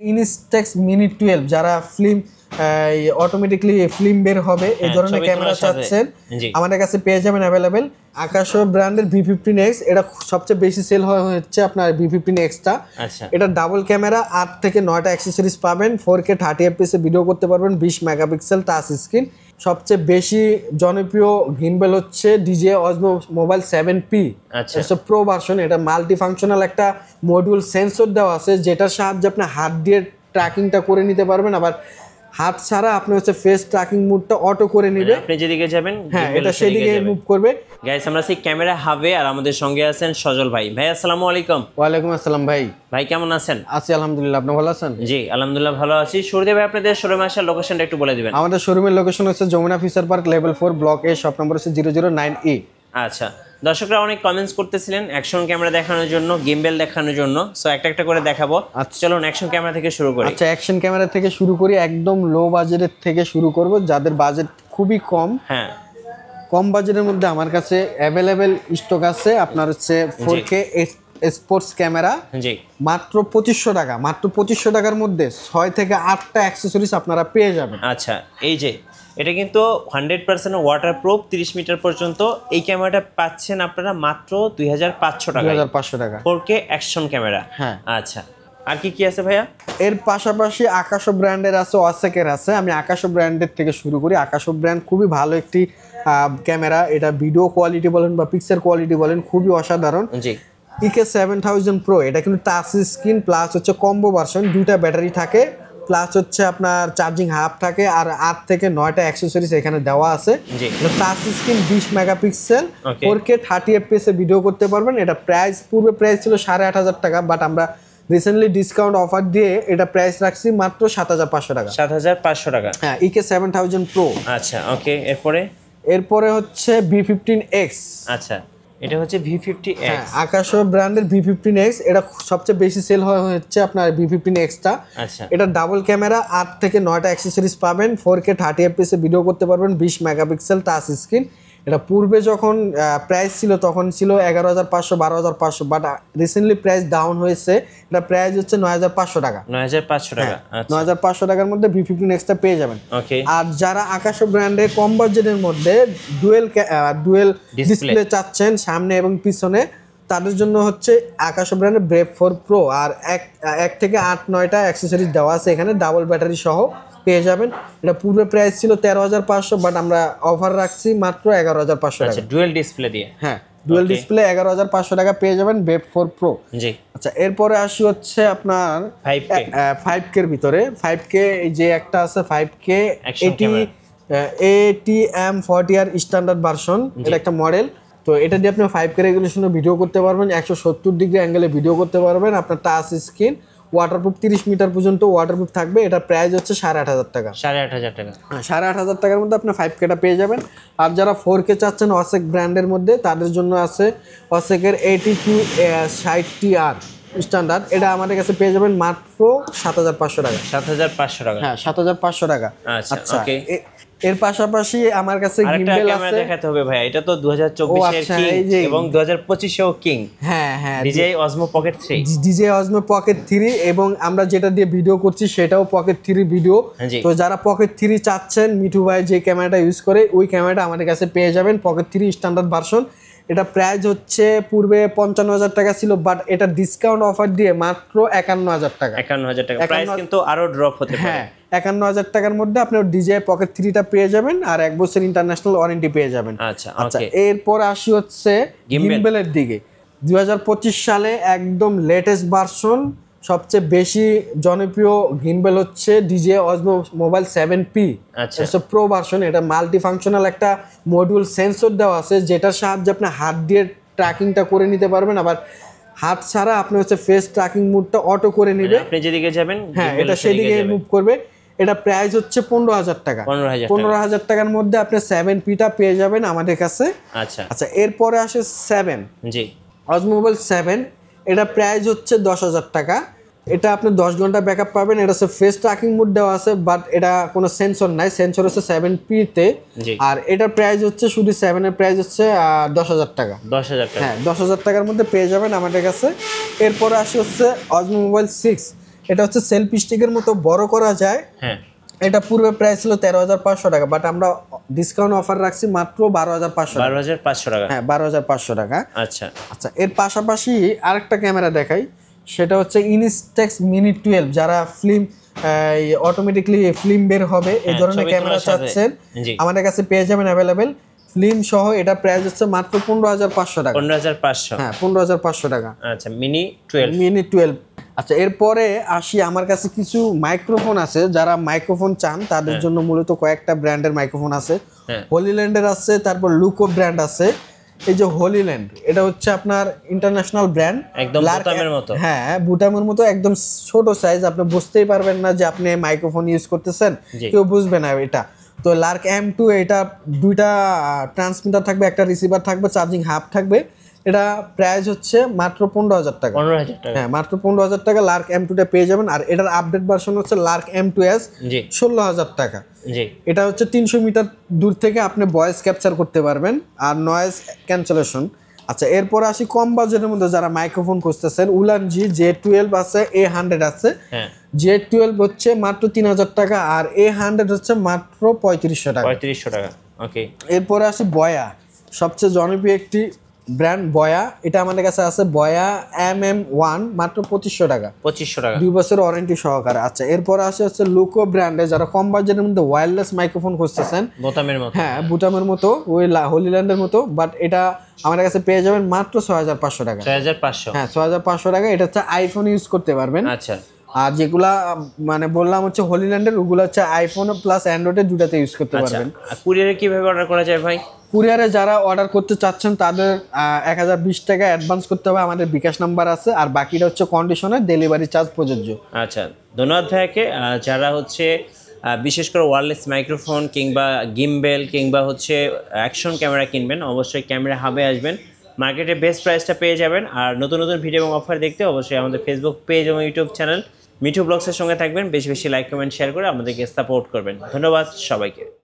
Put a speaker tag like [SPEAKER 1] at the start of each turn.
[SPEAKER 1] ইনস্টেক্স mini 12 যারা film automatically film বের হবে এই ধরনের ক্যামেরা চাচ্ছেন আমাদের কাছে পেয়ে যাবেন অ্যাভেলেবেল। আকাশো ব্র্যান্ডের V15X, এটা সবচেয়ে বেশি সেল হচ্ছে আপনার V15X-টা। এটা ডাবল ক্যামেরা, 8 থেকে 9টা অ্যাক্সেসরিজ পাবেন, 4K 30 fps এ ভিডিও করতে পারবেন, 20 মেগাপিক্সেল টাচ স্ক্রিন। সবচেয়ে বেশি জনপ্রিয় গিম্বেল হচ্ছে DJI Osmo Mobile 7P, এটা প্রো ভার্সন। এটা মাল্টি ফাংশনাল একটা মডিউল সেন্সর দেওয়া আছে, যেটার সাহায্যে আপনি হাত দিয়ে ট্র্যাকিংটা করে নিতে পারবেন, আবার হাত ছাড়া আপনি হচ্ছে ফেস ট্র্যাকিং মোডটা অটো করে নেবে।
[SPEAKER 2] আপনি যেদিকে যাবেন
[SPEAKER 1] হ্যাঁ এটা সেদিকে মুভ করবে।
[SPEAKER 2] গাইস আমরা সেই ক্যামেরা হাবে, আর আমাদের সঙ্গে আছেন সজল ভাই। ভাই আসসালামু আলাইকুম।
[SPEAKER 1] ওয়ালাইকুম আসসালাম ভাই।
[SPEAKER 2] ভাই কেমন আছেন?
[SPEAKER 1] আছি আলহামদুলিল্লাহ, আপনি ভালো আছেন?
[SPEAKER 2] জি আলহামদুলিল্লাহ ভালো আছি। শুরুতে ভাই আপনাদের শোরুমে আসার লোকেশনটা একটু বলে দিবেন।
[SPEAKER 1] আমাদের শোরুমের লোকেশন হচ্ছে Jamuna future park level 4 block A, shop number হচ্ছে 009E।
[SPEAKER 2] আচ্ছা, দর্শকরা অনেক কমেন্টস করতেছিলেন অ্যাকশন ক্যামেরা দেখানোর জন্য, গিম্বেল দেখানোর জন্য, সো একটা একটা করে দেখাবো। চলুন অ্যাকশন ক্যামেরা থেকে শুরু করি।
[SPEAKER 1] আচ্ছা, অ্যাকশন ক্যামেরা থেকে শুরু করি। একদম লো বাজেটের থেকে শুরু করব, যাদের বাজেট খুবই কম।
[SPEAKER 2] হ্যাঁ,
[SPEAKER 1] কম বাজেটের মধ্যে আমার কাছে অ্যাভেলেবেল স্টক আছে। আপনার হচ্ছে 4K স্পোর্টস ক্যামেরা, জি মাত্র 2500 টাকা। মাত্র 2500 টাকার মধ্যে 6 থেকে 8টা অ্যাক্সেসরিজ আপনারা পেয়ে যাবেন।
[SPEAKER 2] আচ্ছা, এই যে এটা কিন্তু 100% ওয়াটারপ্রুফ, 30 মিটার পর্যন্ত। এই ক্যামেরাটা পাচ্ছেন আপনারা মাত্র 2500 টাকা।
[SPEAKER 1] 2500 টাকা
[SPEAKER 2] 4K অ্যাকশন ক্যামেরা। হ্যাঁ, আচ্ছা আর কি কি আছে ভাইয়া?
[SPEAKER 1] এর পাশাপাশি আকাশো ব্র্যান্ডের আছে, ওয়াসেকের আছে। আমি আকাশো ব্র্যান্ডের থেকে শুরু করি। আকাশো ব্র্যান্ড খুবই ভালো একটি ক্যামেরা। এটা ভিডিও কোয়ালিটি বলেন বা পিকচার কোয়ালিটি বলেন খুবই অসাধারণ।
[SPEAKER 2] জি,
[SPEAKER 1] EK7000 Pro, এটা কিন্তু টাচ স্ক্রিন প্লাস হচ্ছে কম্বো ভার্সন, 2টা ব্যাটারি থাকে, প্লাস হচ্ছে আপনার চার্জিং হাব থাকে, আর 8 থেকে 9টা অ্যাক্সেসরিজ এখানে দেওয়া আছে। Touch screen, 20 megapixel, 4K 30 fps এ ভিডিও করতে পারবেন। এটা প্রাইস পূর্বে প্রাইস ছিল 8500 টাকা, বাট আমরা রিসেন্টলি ডিসকাউন্ট অফার দিয়ে এটা প্রাইস রাখছি মাত্র 7500 টাকা।
[SPEAKER 2] 7500 টাকা।
[SPEAKER 1] হ্যাঁ, EK7000 Pro।
[SPEAKER 2] আচ্ছা ওকে,
[SPEAKER 1] এরপরে হচ্ছে V15X।
[SPEAKER 2] আচ্ছা, এটা হচ্ছে V50X।
[SPEAKER 1] আকাশো ব্র্যান্ডের V15X, এটা সবচেয়ে বেশি সেল হচ্ছে আপনার V15X-টা।
[SPEAKER 2] আচ্ছা,
[SPEAKER 1] এটা ডাবল ক্যামেরা, 8 থেকে 9টা অ্যাক্সেসরিজ পাবেন, 4K 30 fps এ ভিডিও করতে পারবেন, 20 মেগাপিক্সেল টাচ স্ক্রিন। এটা পূর্বে যখন প্রাইস ছিল তখন ছিল 11500 12500, বাট রিসেন্টলি প্রাইস ডাউন হয়েছে। এটা প্রাইস হচ্ছে 9500 টাকা।
[SPEAKER 2] 9500 টাকা।
[SPEAKER 1] 9500 টাকার মধ্যে V15X-টা পেয়ে যাবেন।
[SPEAKER 2] ওকে,
[SPEAKER 1] আর যারা আকাশো ব্র্যান্ডের কম বাজেটের মধ্যে ডুয়েল ডিসপ্লে চাচ্ছেন সামনে এবং পিছনে, তাদের জন্য হচ্ছে আকাশো ব্র্যান্ডের ব্রেভ 4 Pro। আর 1 থেকে 8-9টা অ্যাক্সেসরিজ দেওয়া আছে এখানে, ডাবল ব্যাটারি সহ পেয়ে যাবেন। এটা পূর্বে প্রাইস ছিল 13500, বাট আমরা অফার রাখছি মাত্র 11500 টাকা।
[SPEAKER 2] আচ্ছা, ডুয়েল ডিসপ্লে দিয়ে।
[SPEAKER 1] হ্যাঁ, ডুয়েল ডিসপ্লে 11500 টাকা পেয়ে যাবেন ব্রেভ 4 Pro।
[SPEAKER 2] জি,
[SPEAKER 1] আচ্ছা এরপরে আসি হচ্ছে আপনার 5K এর ভিতরে। 5K এই যে একটা আছে 5K ATM 40R standard version, এটা একটা মডেল। তো এটা দিয়ে আপনি 5K রেজোলিউশনে ভিডিও করতে পারবেন, 170 ডিগ্রি অ্যাঙ্গেলে ভিডিও করতে পারবেন। আপনার টাচ স্ক্রিন, ওয়াটারপ্রুফ, 30 মিটার পর্যন্ত ওয়াটারপ্রুফ থাকবে। এটা প্রাইস হচ্ছে 8500 টাকা।
[SPEAKER 2] 8500 টাকা।
[SPEAKER 1] 8500 টাকার মধ্যে আপনি 5Kটা পেয়ে যাবেন। আর যারা 4K চাচ্ছেন ওয়াসেক ব্র্যান্ডের মধ্যে, তাদের জন্য আছে ওয়াসেকের ATQ 60TR স্ট্যান্ডার্ড। এটা আমাদের কাছে পেয়ে যাবেন মাত্র 7500 টাকা।
[SPEAKER 2] 7500 টাকা।
[SPEAKER 1] হ্যাঁ, 7500 টাকা। আচ্ছা, এর পাশাপাশি আমার কাছে গিম্বেল আছে।
[SPEAKER 2] দেখাতে হবে ভাই, এটা তো 2024 এর কিং এবং 2025 এও কিং।
[SPEAKER 1] হ্যাঁ,
[SPEAKER 2] DJI Osmo Pocket 3।
[SPEAKER 1] DJI Osmo Pocket 3, এবং আমরা যেটা দিয়ে ভিডিও করছি সেটাও Pocket 3 ভিডিও। তো যারা Pocket 3 চাচ্ছেন, মিঠু ভাই যে ক্যামেরাটা ইউজ করে ওই ক্যামেরাটা আমাদের কাছে পেয়ে যাবেন, Pocket 3 স্ট্যান্ডার্ড ভার্সন। এটা প্রাইস হচ্ছে পূর্বে 55000 টাকা ছিল, বাট এটা ডিসকাউন্ট অফার দিয়ে মাত্র 51000 টাকা।
[SPEAKER 2] 51000 টাকা প্রাইস কিন্তু আরো ড্রপ হতে পারে।
[SPEAKER 1] হ্যাঁ, 51000 টাকার মধ্যে আপনি DJI Pocket 3টা পেয়ে যাবেন, আর 1 বছর ইন্টারন্যাশনাল ওয়ারেন্টি পেয়ে যাবেন। আচ্ছা, এরপর আসি হচ্ছে গিম্বেলের দিকে। 2025 সালে একদম লেটেস্ট ভার্সন, সবচেয়ে বেশি জনপ্রিয় গিম্বেল হচ্ছে DJI Osmo Mobile 7P, এটা প্রো ভার্সন। এটা মাল্টি ফাংশনাল একটা মডিউল সেন্সর দেওয়া আছে, যেটার সাহায্যে আপনি হাত দিয়ে ট্র্যাকিংটা করে নিতে পারবেন, আবার হাত ছাড়া আপনি হচ্ছে ফেস ট্র্যাকিং মোডটা অটো করে নেবে।
[SPEAKER 2] আপনি যেদিকে যাবেন
[SPEAKER 1] হ্যাঁ, এটা সেদিকে মুভ করবে। এটা প্রাইস হচ্ছে 15000 টাকা। 15000 টাকার মধ্যে আপনি 7Pটা পেয়ে যাবেন আমাদের কাছে। আচ্ছা, এরপরে আসে 7। জি, Osmo Mobile 7, এটা প্রাইস হচ্ছে 10000 টাকা। এটা আপনি 10 ঘন্টা ব্যাকআপ পাবেন। এটা হচ্ছে ফেস ট্র্যাকিং মোড দেওয়া আছে, বাট এটা কোনো সেন্সর নাই, সেন্সর হচ্ছে 7P-তে। আর এটার প্রাইস হচ্ছে শুধু 7 এর প্রাইস হচ্ছে 10000 টাকা।
[SPEAKER 2] 10000 টাকা।
[SPEAKER 1] হ্যাঁ, 10000 টাকার মধ্যে পেয়ে যাবেন আমাদের কাছে। এরপরে আসি হচ্ছে Osmo Mobile 6। এটা হচ্ছে সেলফি স্টিকের মতো বড় করা যায়।
[SPEAKER 2] হ্যাঁ,
[SPEAKER 1] এটা পূর্বে প্রাইস ছিল 13,500 টাকা, বাট আমরা ডিসকাউন্ট অফার রাখছি মাত্র 12,500 টাকা।
[SPEAKER 2] 12,500 টাকা।
[SPEAKER 1] হ্যাঁ, 12,500 টাকা।
[SPEAKER 2] আচ্ছা
[SPEAKER 1] আচ্ছা, এর পাশাপাশি আরেকটা ক্যামেরা দেখাই, সেটা হচ্ছে ইনস্টেক্স মিনি 12। যারা ফিল্ম অটোমেটিকলি ফিল্ম বের হবে এই ধরনের ক্যামেরা চাচ্ছেন, আমাদের কাছে পেয়ে যাবেন অ্যাভেলেবেল ফিল্ম সহ। এটা প্রাইস হচ্ছে মাত্র 15,500 টাকা।
[SPEAKER 2] 15,500।
[SPEAKER 1] হ্যাঁ, 15,500 টাকা।
[SPEAKER 2] আচ্ছা, মিনি 12।
[SPEAKER 1] আচ্ছা, এরপরে আসি, আমার কাছে কিছু মাইক্রোফোন আছে। যারা মাইক্রোফোন চান তাদের জন্য মূলত কয়েকটা ব্র্যান্ডের মাইক্রোফোন আছে। হলিল্যান্ডের আছে, তারপর লুকো ব্র্যান্ড আছে। এই যে হলিল্যান্ড, এটা হচ্ছে আপনার ইন্টারন্যাশনাল ব্র্যান্ড,
[SPEAKER 2] একদম বুটামের মতো।
[SPEAKER 1] হ্যাঁ, বুটামের মতো, একদম ছোট সাইজ। আপনি বুঝতেই পারবেন না যে আপনি মাইক্রোফোন ইউজ করতেছেন, কেউ বুঝবে না এটা। তো লার্ক M2, এটা দুইটা ট্রান্সমিটার থাকবে, একটা রিসিভার থাকবে, চার্জিং হাব থাকবে। এটা প্রাইস হচ্ছে মাত্র 15,000 টাকা।
[SPEAKER 2] 15,000 টাকা।
[SPEAKER 1] হ্যাঁ, মাত্র 15,000 টাকা লার্ক M2টা পেয়ে যাবেন। আর এটার আপডেট ভার্সন হচ্ছে লার্ক M2S, 16,000 টাকা। এটা হচ্ছে 300 মিটার দূর থেকে আপনি ভয়েস ক্যাপচার করতে পারবেন আর নয়েজ ক্যান্সেলেশন। আচ্ছা, এরপর আসি কম বাজেটের মধ্যে যারা মাইক্রোফোন খুঁজতেছেন। উলানজি J12 আছে, A100 আছে। J12 হচ্ছে মাত্র 3,000 টাকা, আর A100 হচ্ছে মাত্র 3,500 টাকা।
[SPEAKER 2] 3,500 টাকা। ওকে,
[SPEAKER 1] এরপরে আসি বয়া, সবচেয়ে জনপ্রিয় একটি ব্র্যান্ড বয়া। এটা আমাদের কাছে আছে বয়া MM1, মাত্র 2,500 টাকা।
[SPEAKER 2] 2,500 টাকা,
[SPEAKER 1] 2 বছর ওয়ারেন্টি সহকারে। আচ্ছা, এরপর আসে হচ্ছে লুকো ব্র্যান্ডে, যারা কম বাজেটের মধ্যে ওয়্যারলেস মাইক্রোফোন খুঁজতেছেন,
[SPEAKER 2] বোতামের মতো।
[SPEAKER 1] হ্যাঁ, বুটামের মতো, ওই হলিল্যান্ডের মতো, বাট এটা আমাদের কাছে পেয়ে যাবেন মাত্র 6,500 টাকা।
[SPEAKER 2] 6,500।
[SPEAKER 1] হ্যাঁ, 6,500 টাকা। এটা হচ্ছে আইফোন ইউজ করতে পারবেন।
[SPEAKER 2] আচ্ছা,
[SPEAKER 1] আর যেগুলা মানে বললাম হচ্ছে হলিল্যান্ডের, ওগুলো হচ্ছে আইফোন প্লাস অ্যান্ড্রয়েডের দুটাতে ইউজ করতে পারবেন।
[SPEAKER 2] কুরিয়ারে কিভাবে অর্ডার করা যায় ভাই?
[SPEAKER 1] কুরিয়ারে যারা অর্ডার করতে চাচ্ছেন তাদের 1,020 টাকা অ্যাডভান্স করতে হবে, আমাদের বিকাশ নাম্বার আছে। আর বাকিটা হচ্ছে কন্ডিশনে, ডেলিভারি চার্জ প্রযোজ্য।
[SPEAKER 2] আচ্ছা, ধন্যবাদ ভাইকে। যারা হচ্ছে বিশেষ করে ওয়্যারলেস মাইক্রোফোন কিংবা গিম্বেল কিংবা হচ্ছে অ্যাকশন ক্যামেরা কিনবেন, অবশ্যই ক্যামেরা হাবে আসবেন, মার্কেটে বেস্ট প্রাইসটা পেয়ে যাবেন। আর নতুন নতুন ভিডিও এবং অফার দেখতে অবশ্যই আমাদের ফেসবুক পেজ এবং ইউটিউব চ্যানেল মিঠু ব্লগসের সঙ্গে থাকবেন। বেশি বেশি লাইক, কমেন্ট, শেয়ার করে আমাদেরকে সাপোর্ট করবেন। ধন্যবাদ সবাইকে।